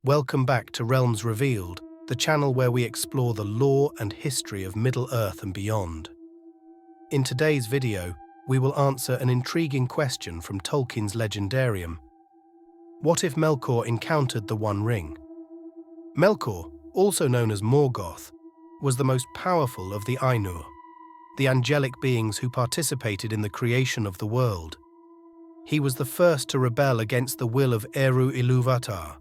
Welcome back to Realms Revealed, the channel where we explore the lore and history of Middle-earth and beyond. In today's video, we will answer an intriguing question from Tolkien's legendarium. What if Melkor encountered the One Ring? Melkor, also known as Morgoth, was the most powerful of the Ainur, the angelic beings who participated in the creation of the world. He was the first to rebel against the will of Eru Ilúvatar,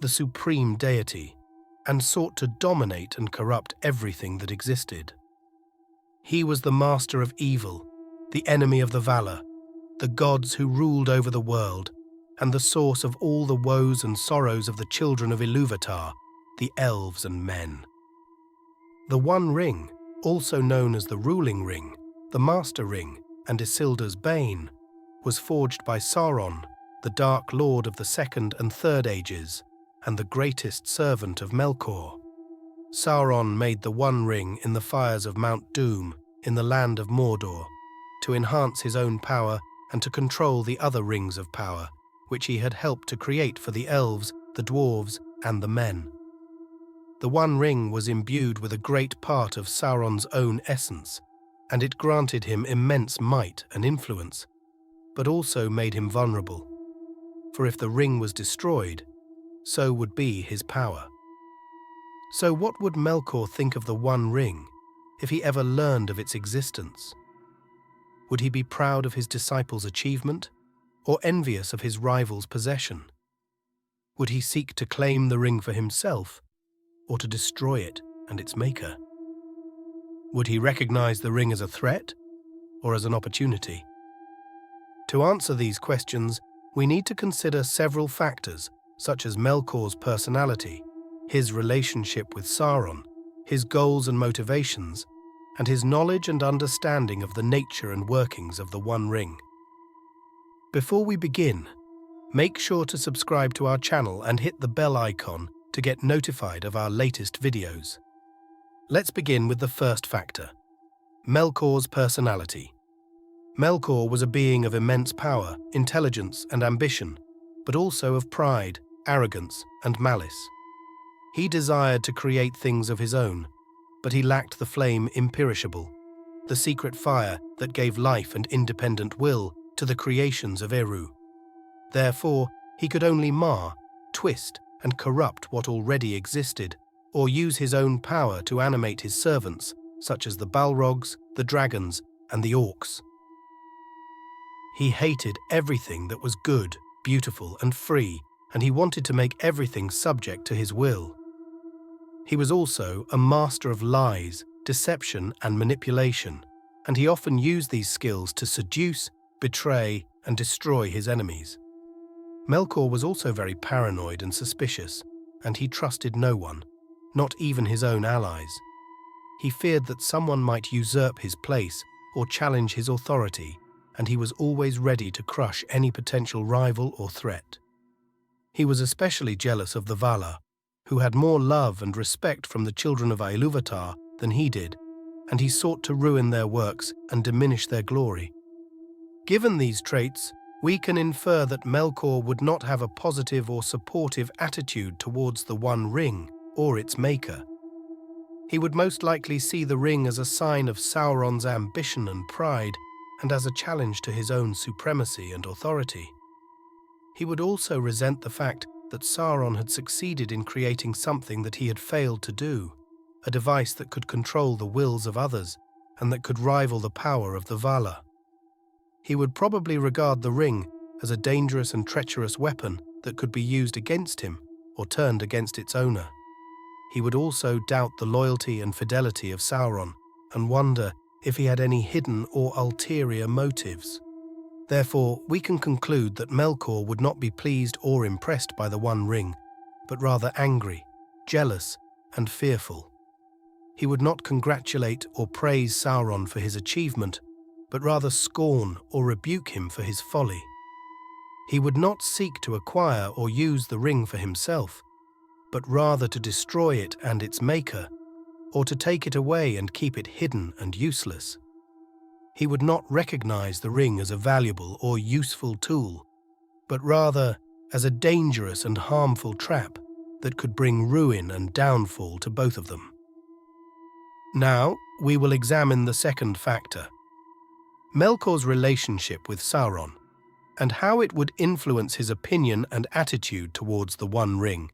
the supreme deity, and sought to dominate and corrupt everything that existed. He was the master of evil, the enemy of the Valar, the gods who ruled over the world, and the source of all the woes and sorrows of the Children of Ilúvatar, the Elves and Men. The One Ring, also known as the Ruling Ring, the Master Ring, and Isildur's Bane, was forged by Sauron, the Dark Lord of the Second and Third Ages, and the greatest servant of Melkor. Sauron made the One Ring in the fires of Mount Doom in the land of Mordor, to enhance his own power and to control the other rings of power, which he had helped to create for the elves, the dwarves, and the men. The One Ring was imbued with a great part of Sauron's own essence, and it granted him immense might and influence, but also made him vulnerable. For if the ring was destroyed, so would be his power. So what would Melkor think of the One Ring if he ever learned of its existence? Would he be proud of his disciple's achievement, or envious of his rival's possession? Would he seek to claim the ring for himself, or to destroy it and its maker? Would he recognize the ring as a threat, or as an opportunity? To answer these questions, we need to consider several factors, such as Melkor's personality, his relationship with Sauron, his goals and motivations, and his knowledge and understanding of the nature and workings of the One Ring. Before we begin, make sure to subscribe to our channel and hit the bell icon to get notified of our latest videos. Let's begin with the first factor: Melkor's personality. Melkor was a being of immense power, intelligence, and ambition, but also of pride, arrogance, and malice. He desired to create things of his own, but he lacked the flame imperishable, the secret fire that gave life and independent will to the creations of Eru. Therefore, he could only mar, twist, and corrupt what already existed, or use his own power to animate his servants, such as the Balrogs, the dragons, and the orcs. He hated everything that was good, beautiful, and free, and he wanted to make everything subject to his will. He was also a master of lies, deception, and manipulation, and he often used these skills to seduce, betray, and destroy his enemies. Melkor was also very paranoid and suspicious, and he trusted no one, not even his own allies. He feared that someone might usurp his place or challenge his authority, and he was always ready to crush any potential rival or threat. He was especially jealous of the Valar, who had more love and respect from the Children of Ilúvatar than he did, and he sought to ruin their works and diminish their glory. Given these traits, we can infer that Melkor would not have a positive or supportive attitude towards the One Ring or its maker. He would most likely see the ring as a sign of Sauron's ambition and pride, and as a challenge to his own supremacy and authority. He would also resent the fact that Sauron had succeeded in creating something that he had failed to do, a device that could control the wills of others and that could rival the power of the Valar. He would probably regard the ring as a dangerous and treacherous weapon that could be used against him or turned against its owner. He would also doubt the loyalty and fidelity of Sauron and wonder if he had any hidden or ulterior motives. Therefore, we can conclude that Melkor would not be pleased or impressed by the One Ring, but rather angry, jealous, and fearful. He would not congratulate or praise Sauron for his achievement, but rather scorn or rebuke him for his folly. He would not seek to acquire or use the ring for himself, but rather to destroy it and its maker, or to take it away and keep it hidden and useless. He would not recognize the ring as a valuable or useful tool, but rather as a dangerous and harmful trap that could bring ruin and downfall to both of them. Now, we will examine the second factor, Melkor's relationship with Sauron, and how it would influence his opinion and attitude towards the One Ring.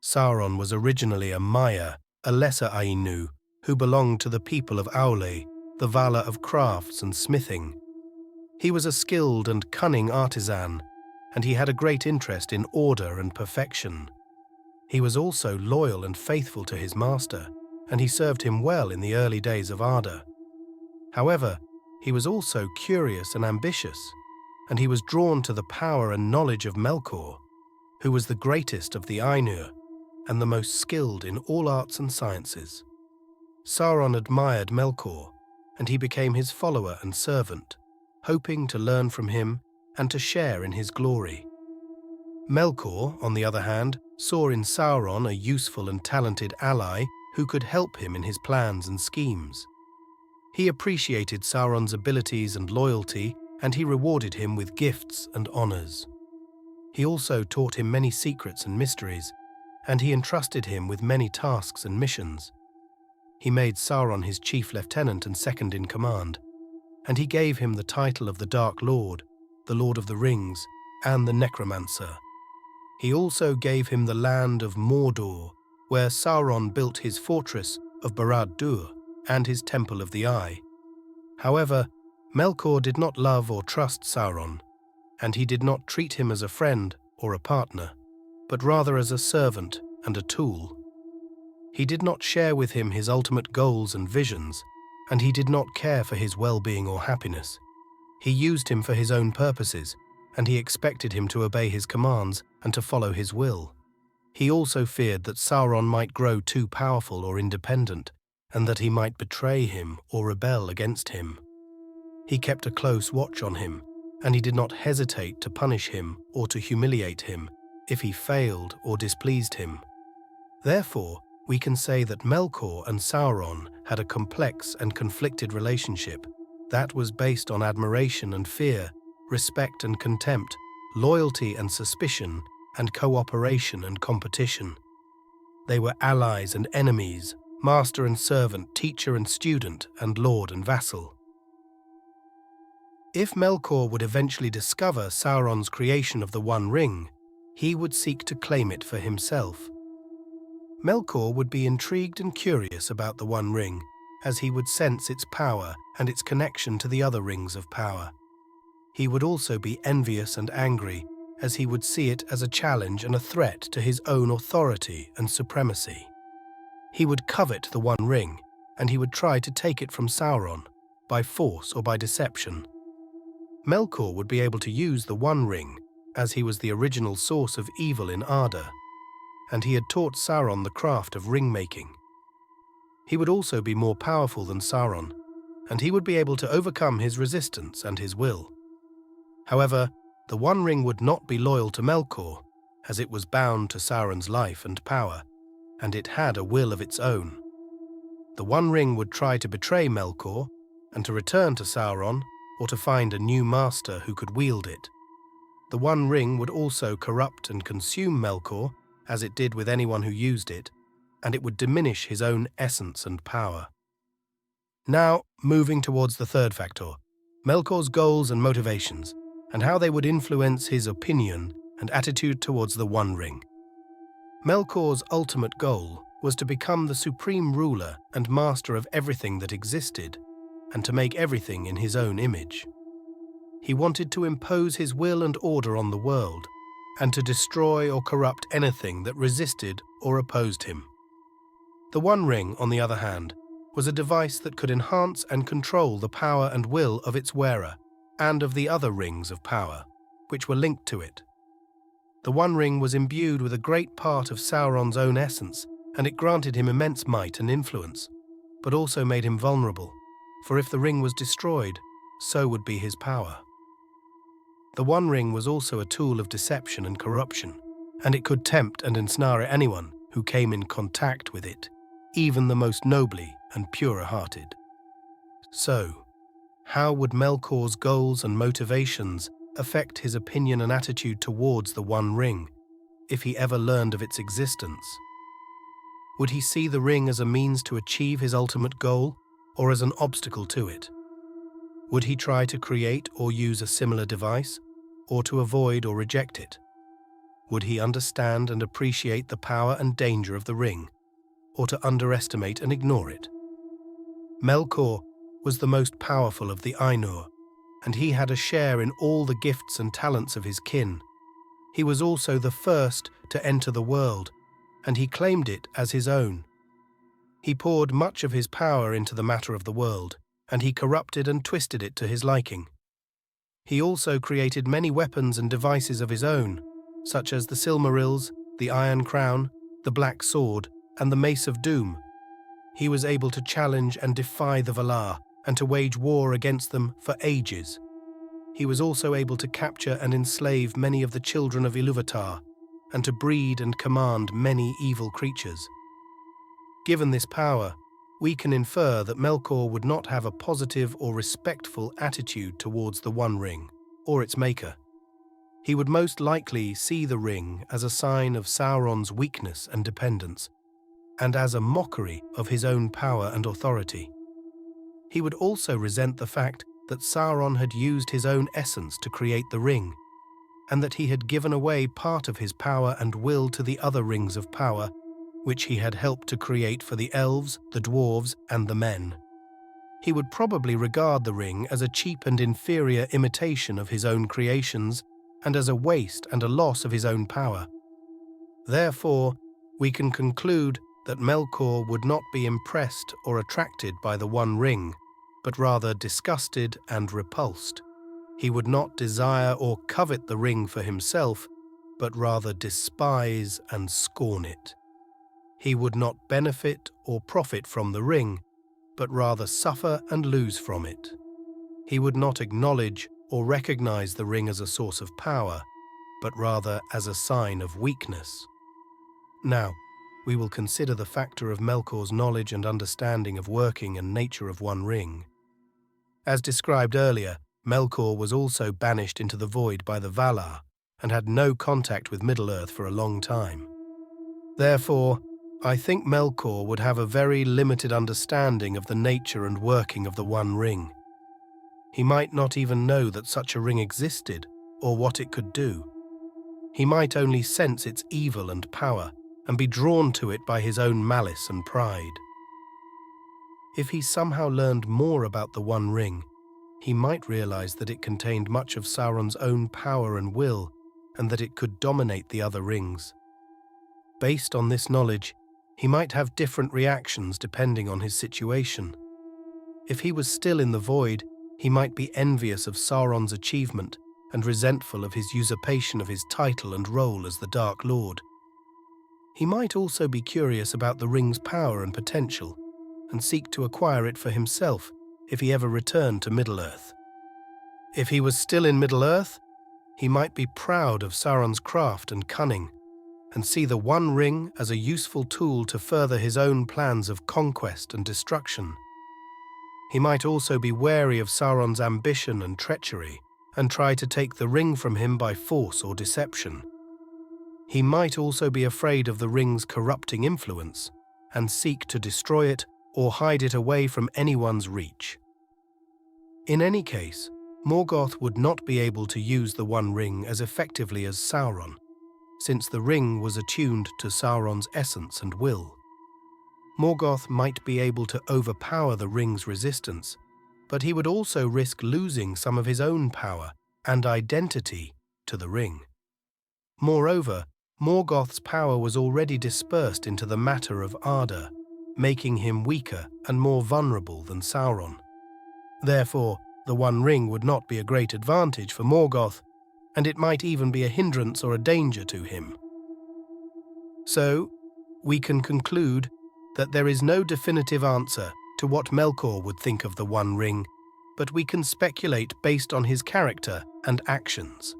Sauron was originally a Maya, a lesser Ainur, who belonged to the people of Aule, the Valar of crafts and smithing. He was a skilled and cunning artisan, and he had a great interest in order and perfection. He was also loyal and faithful to his master, and he served him well in the early days of Arda. However, he was also curious and ambitious, and he was drawn to the power and knowledge of Melkor, who was the greatest of the Ainur and the most skilled in all arts and sciences. Sauron admired Melkor, and he became his follower and servant, hoping to learn from him and to share in his glory. Melkor, on the other hand, saw in Sauron a useful and talented ally who could help him in his plans and schemes. He appreciated Sauron's abilities and loyalty, and he rewarded him with gifts and honors. He also taught him many secrets and mysteries, and he entrusted him with many tasks and missions. He made Sauron his chief lieutenant and second in command, and he gave him the title of the Dark Lord, the Lord of the Rings, and the Necromancer. He also gave him the land of Mordor, where Sauron built his fortress of Barad-dûr and his Temple of the Eye. However, Melkor did not love or trust Sauron, and he did not treat him as a friend or a partner, but rather as a servant and a tool. He did not share with him his ultimate goals and visions, and he did not care for his well-being or happiness. He used him for his own purposes, and he expected him to obey his commands and to follow his will. He also feared that Sauron might grow too powerful or independent, and that he might betray him or rebel against him. He kept a close watch on him, and he did not hesitate to punish him or to humiliate him if he failed or displeased him. Therefore, we can say that Melkor and Sauron had a complex and conflicted relationship that was based on admiration and fear, respect and contempt, loyalty and suspicion, and cooperation and competition. They were allies and enemies, master and servant, teacher and student, and lord and vassal. If Melkor would eventually discover Sauron's creation of the One Ring, he would seek to claim it for himself. Melkor would be intrigued and curious about the One Ring, as he would sense its power and its connection to the other rings of power. He would also be envious and angry, as he would see it as a challenge and a threat to his own authority and supremacy. He would covet the One Ring, and he would try to take it from Sauron, by force or by deception. Melkor would be able to use the One Ring, as he was the original source of evil in Arda, and he had taught Sauron the craft of ring-making. He would also be more powerful than Sauron, and he would be able to overcome his resistance and his will. However, the One Ring would not be loyal to Melkor, as it was bound to Sauron's life and power, and it had a will of its own. The One Ring would try to betray Melkor, and to return to Sauron, or to find a new master who could wield it. The One Ring would also corrupt and consume Melkor, as it did with anyone who used it, and it would diminish his own essence and power. Now, moving towards the third factor, Melkor's goals and motivations, and how they would influence his opinion and attitude towards the One Ring. Melkor's ultimate goal was to become the supreme ruler and master of everything that existed, and to make everything in his own image. He wanted to impose his will and order on the world, and to destroy or corrupt anything that resisted or opposed him. The One Ring, on the other hand, was a device that could enhance and control the power and will of its wearer, and of the other rings of power, which were linked to it. The One Ring was imbued with a great part of Sauron's own essence, and it granted him immense might and influence, but also made him vulnerable, for if the ring was destroyed, so would be his power. The One Ring was also a tool of deception and corruption, and it could tempt and ensnare anyone who came in contact with it, even the most nobly and pure-hearted. So, how would Melkor's goals and motivations affect his opinion and attitude towards the One Ring? if he ever learned of its existence? Would he see the ring as a means to achieve his ultimate goal, or as an obstacle to it? Would he try to create or use a similar device, or to avoid or reject it? Would he understand and appreciate the power and danger of the ring, or to underestimate and ignore it? Melkor was the most powerful of the Ainur, and he had a share in all the gifts and talents of his kin. He was also the first to enter the world, and he claimed it as his own. He poured much of his power into the matter of the world, and he corrupted and twisted it to his liking. He also created many weapons and devices of his own, such as the Silmarils, the Iron Crown, the Black Sword, and the Mace of Doom. He was able to challenge and defy the Valar, and to wage war against them for ages. He was also able to capture and enslave many of the Children of Ilúvatar, and to breed and command many evil creatures. Given this power, we can infer that Melkor would not have a positive or respectful attitude towards the One Ring, or its maker. He would most likely see the ring as a sign of Sauron's weakness and dependence, and as a mockery of his own power and authority. He would also resent the fact that Sauron had used his own essence to create the ring, and that he had given away part of his power and will to the other rings of power, which he had helped to create for the elves, the dwarves, and the men. He would probably regard the ring as a cheap and inferior imitation of his own creations, and as a waste and a loss of his own power. Therefore, we can conclude that Melkor would not be impressed or attracted by the One Ring, but rather disgusted and repulsed. He would not desire or covet the ring for himself, but rather despise and scorn it. He would not benefit or profit from the ring, but rather suffer and lose from it. He would not acknowledge or recognize the ring as a source of power, but rather as a sign of weakness. Now, we will consider the factor of Melkor's knowledge and understanding of working and nature of One Ring. As described earlier, Melkor was also banished into the void by the Valar, and had no contact with Middle-earth for a long time. Therefore, I think Melkor would have a very limited understanding of the nature and working of the One Ring. He might not even know that such a ring existed, or what it could do. He might only sense its evil and power, and be drawn to it by his own malice and pride. If he somehow learned more about the One Ring, he might realize that it contained much of Sauron's own power and will, and that it could dominate the other rings. Based on this knowledge, he might have different reactions depending on his situation. If he was still in the void, he might be envious of Sauron's achievement and resentful of his usurpation of his title and role as the Dark Lord. He might also be curious about the ring's power and potential, and seek to acquire it for himself if he ever returned to Middle-earth. If he was still in Middle-earth, he might be proud of Sauron's craft and cunning, and see the One Ring as a useful tool to further his own plans of conquest and destruction. He might also be wary of Sauron's ambition and treachery, and try to take the ring from him by force or deception. He might also be afraid of the ring's corrupting influence, and seek to destroy it or hide it away from anyone's reach. In any case, Morgoth would not be able to use the One Ring as effectively as Sauron, since the ring was attuned to Sauron's essence and will. Morgoth might be able to overpower the ring's resistance, but he would also risk losing some of his own power and identity to the ring. Moreover, Morgoth's power was already dispersed into the matter of Arda, making him weaker and more vulnerable than Sauron. Therefore, the One Ring would not be a great advantage for Morgoth, and it might even be a hindrance or a danger to him. So, we can conclude that there is no definitive answer to what Melkor would think of the One Ring, but we can speculate based on his character and actions.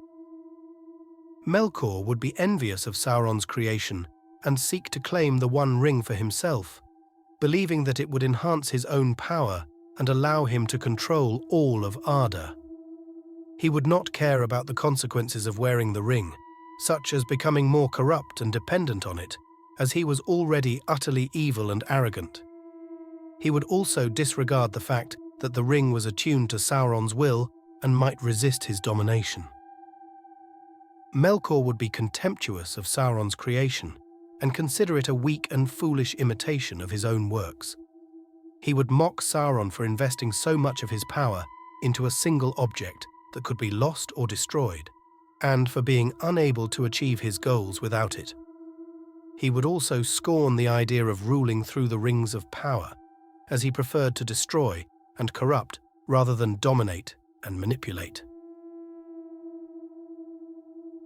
Melkor would be envious of Sauron's creation and seek to claim the One Ring for himself, believing that it would enhance his own power and allow him to control all of Arda. He would not care about the consequences of wearing the ring, such as becoming more corrupt and dependent on it, as he was already utterly evil and arrogant. He would also disregard the fact that the ring was attuned to Sauron's will and might resist his domination. Melkor would be contemptuous of Sauron's creation and consider it a weak and foolish imitation of his own works. He would mock Sauron for investing so much of his power into a single object that could be lost or destroyed, and for being unable to achieve his goals without it. He would also scorn the idea of ruling through the rings of power, as he preferred to destroy and corrupt rather than dominate and manipulate.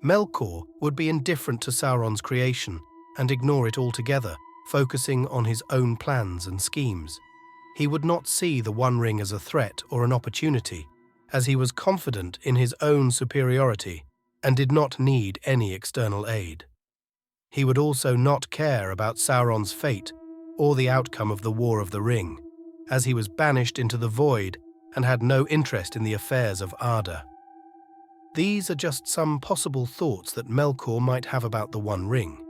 Melkor would be indifferent to Sauron's creation and ignore it altogether, focusing on his own plans and schemes. He would not see the One Ring as a threat or an opportunity, as he was confident in his own superiority and did not need any external aid. He would also not care about Sauron's fate or the outcome of the War of the Ring, as he was banished into the void and had no interest in the affairs of Arda. These are just some possible thoughts that Melkor might have about the One Ring,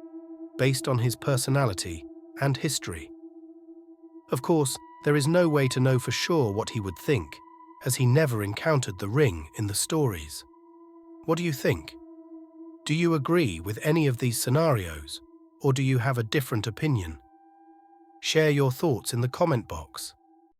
based on his personality and history. Of course, there is no way to know for sure what he would think, as he never encountered the ring in the stories. What do you think? Do you agree with any of these scenarios, or do you have a different opinion? Share your thoughts in the comment box.